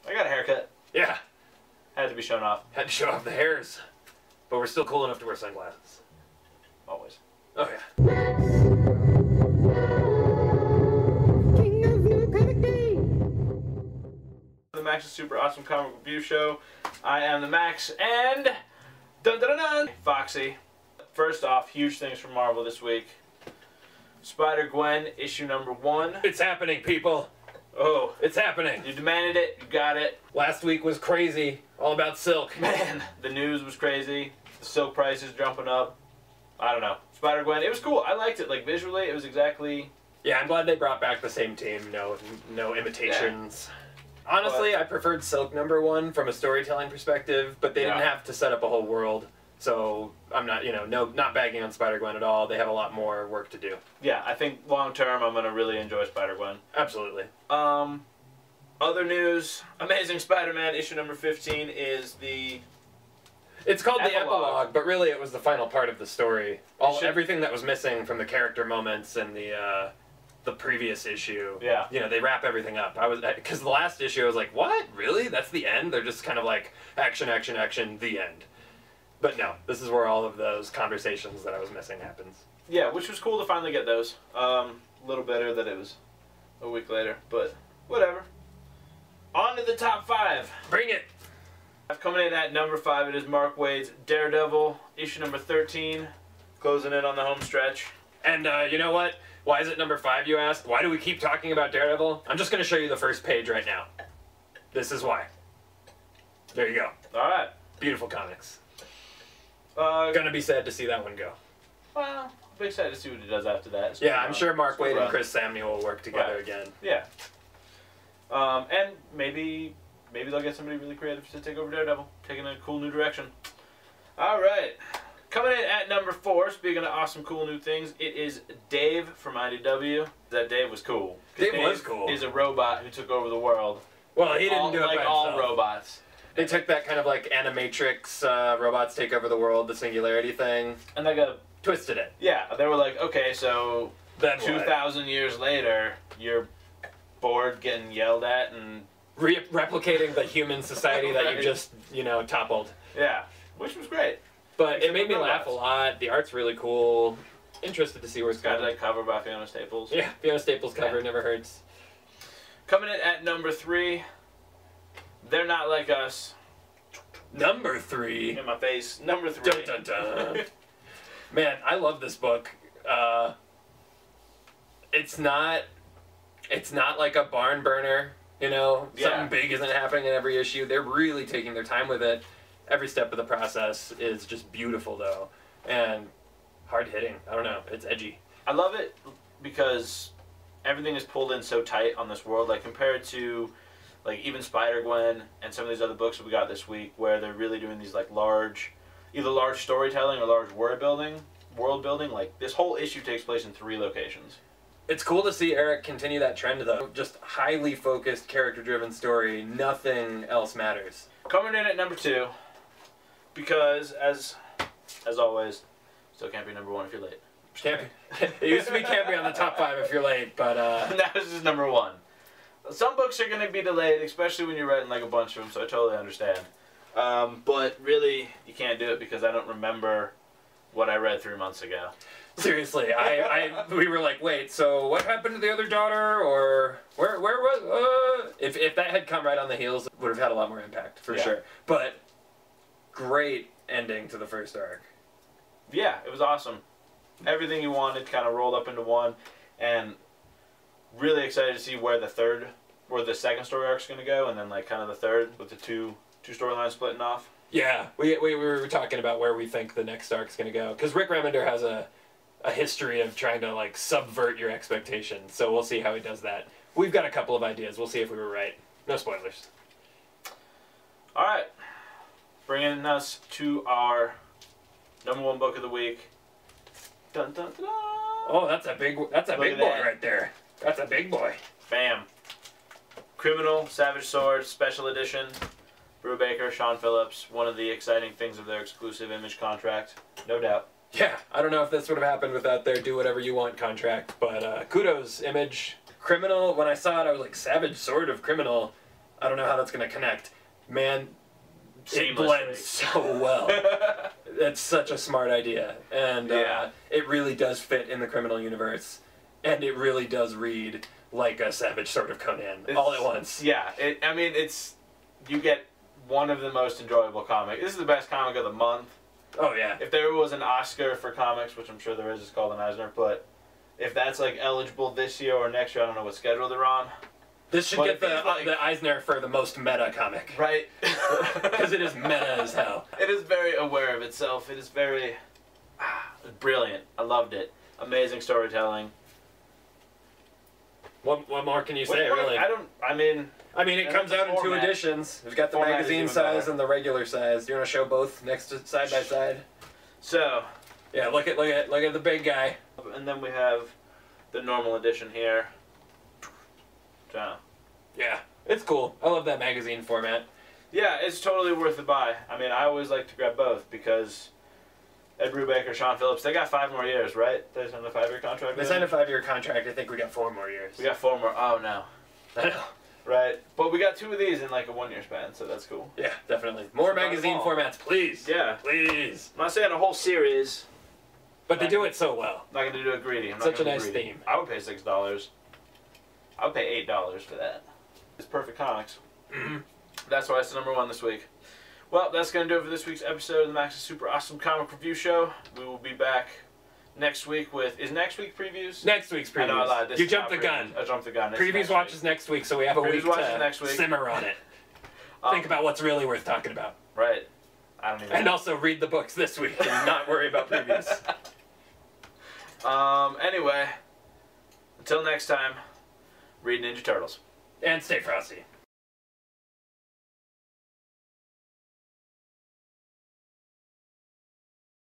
I got a haircut. Yeah. Had to be shown off. Had to show off the hairs. But we're still cool enough to wear sunglasses. Always. Oh, yeah. The Max's Super Awesome Comic Review Show. I am the Max, and dun dun dun dun, Foxy. First off, huge things from Marvel this week. Spider-Gwen issue #1. It's happening, people. Oh, It's happening. you demanded it. You got it. Last week was crazy. All about silk. Man, the news was crazy. The silk prices jumping up. I don't know. Spider-Gwen. It was cool. I liked it. Like visually, it was exactly. Yeah, I'm glad they brought back the same team. No imitations. Yeah. Honestly, I preferred Silk #1 from a storytelling perspective, but they didn't have to set up a whole world. So I'm not, not bagging on Spider-Gwen at all. They have a lot more work to do. Yeah, I think long term I'm gonna really enjoy Spider-Gwen. Absolutely. Other news: Amazing Spider-Man issue #15 is the. It's called the epilogue, but really it was the final part of the story. Everything that was missing from the character moments and the previous issue. Yeah. They wrap everything up. Because the last issue I was like, what? Really? That's the end? They're just kind of like action, action, action, the end. But no, this is where all of those conversations that I was missing happens. Yeah, which was cool to finally get those. A little better that it was a week later, but whatever. On to the top 5. Bring it. Coming in at #5, it is Mark Waid's Daredevil, issue #13, closing in on the home stretch. And you know what? Why is it #5, you asked? Why do we keep talking about Daredevil? I'm just going to show you the first page right now. This is why. There you go. All right. Beautiful comics. Gonna be sad to see that one go. Well, I'm excited to see what he does after that. Yeah, I'm sure Mark Waid and Chris Samnee will work together again. Yeah. And maybe they'll get somebody really creative to take over Daredevil, taking a cool new direction. All right. Coming in at #4, speaking of awesome, cool new things, it is Dave from IDW. That Dave was cool. Dave was cool. He's a robot who took over the world. Well, he didn't do it by himself. All robots. They took that kind of like Animatrix, robots take over the world, the singularity thing, and they twisted it. Yeah, they were like, okay, so 2,000 years later, you're bored getting yelled at and replicating the human society that you just, toppled. Yeah, which was great. But it made me laugh a lot. The art's really cool. Interested to see where it's going. Got that cover by Fiona Staples. Yeah, Fiona Staples cover never hurts. Coming in at #3, They're Not Like Us. #3? In my face. #3. Dun, dun, dun. Man, I love this book. It's not like a barn burner, Something big isn't happening in every issue. They're really taking their time with it. Every step of the process is just beautiful, though, and hard-hitting. I don't know. It's edgy. I love it because everything is pulled in so tight on this world, like compared to like even Spider-Gwen and some of these other books that we got this week, where they're really doing these like either large storytelling or large world building. Like this whole issue takes place in 3 locations. It's cool to see Eric continue that trend, though. Just highly focused, character-driven story. Nothing else matters. Coming in at #2, because as always, still can't be #1 if you're late. Can't be. It used to be can't be on the top 5 if you're late, but that was just #1. Some books are going to be delayed, especially when you're writing like a bunch of them, so I totally understand. But really, you can't do it because I don't remember what I read 3 months ago. Seriously, we were like, wait, so what happened to the other daughter, or where was, if that had come right on the heels, it would have had a lot more impact, for sure. But great ending to the first arc. Yeah, it was awesome. Everything you wanted kind of rolled up into one, and really excited to see where the second story arc's going to go, and then like kind of the third with the two storylines splitting off. Yeah, we were talking about where we think the next arc's going to go, because Rick Remender has a history of trying to like subvert your expectations, so we'll see how he does that. We've got a couple of ideas. We'll see if we were right. No spoilers. All right, bringing us to our #1 book of the week. Dun dun dun. Oh, that's a big boy right there. That's a big boy. Bam. Criminal Savage Sword Special Edition. Brubaker, Sean Phillips. One of the exciting things of their exclusive Image contract, no doubt. Yeah, I don't know if this would have happened without their do whatever you want contract, but kudos, Image. Criminal, when I saw it, I was like, Savage Sword of Criminal. I don't know how that's going to connect. Man, it Seamlessly. blends so well. It's such a smart idea. And it really does fit in the criminal universe. And it really does read like a savage Sword of Conan all at once. Yeah, I mean, you get one of the most enjoyable comics. This is the best comic of the month. Oh, yeah. If there was an Oscar for comics, which I'm sure there is, it's called an Eisner, but if that's like eligible this year or next year, I don't know what schedule they're on. This should get the Eisner for the most meta comic. Right. Because it is meta as hell. It is very aware of itself. It is very brilliant. I loved it. Amazing storytelling. What more can you say, really? I mean, it comes out in 2 editions. We've got the magazine size and the regular size. Do you want to show both next to side by side? So, yeah, look at the big guy. And then we have the normal edition here. So, yeah, it's cool. I love that magazine format. Yeah, it's totally worth the buy. I mean, I always like to grab both because Ed Brubaker, Sean Phillips, they got 5 more years, right? They signed a 5-year contract. They signed a 5-year contract. I think we got 4 more years. We got 4 more. Oh no. I know. Right, but we got 2 of these in like a 1-year span, so that's cool. Yeah, definitely. More magazine formats, please. Yeah, please. I'm not saying a whole series, but they do it so well. I'm not gonna do it greedy. I'm Such not a nice greedy. theme. I would pay $6. I would pay $8 for that. It's perfect comics. That's why it's the #1 this week. Well, that's going to do it for this week's episode of the Max's Super Awesome Comic Review Show. We will be back next week with... Is next week previews? Next week's previews. I know, I lied. You jumped the gun. I jumped the gun. Previews watches next week, so we have a week to simmer on it. Think about what's really worth talking about. Right. I don't even know. Also read the books this week and not worry about previews. Anyway, until next time, read Ninja Turtles. And stay frosty.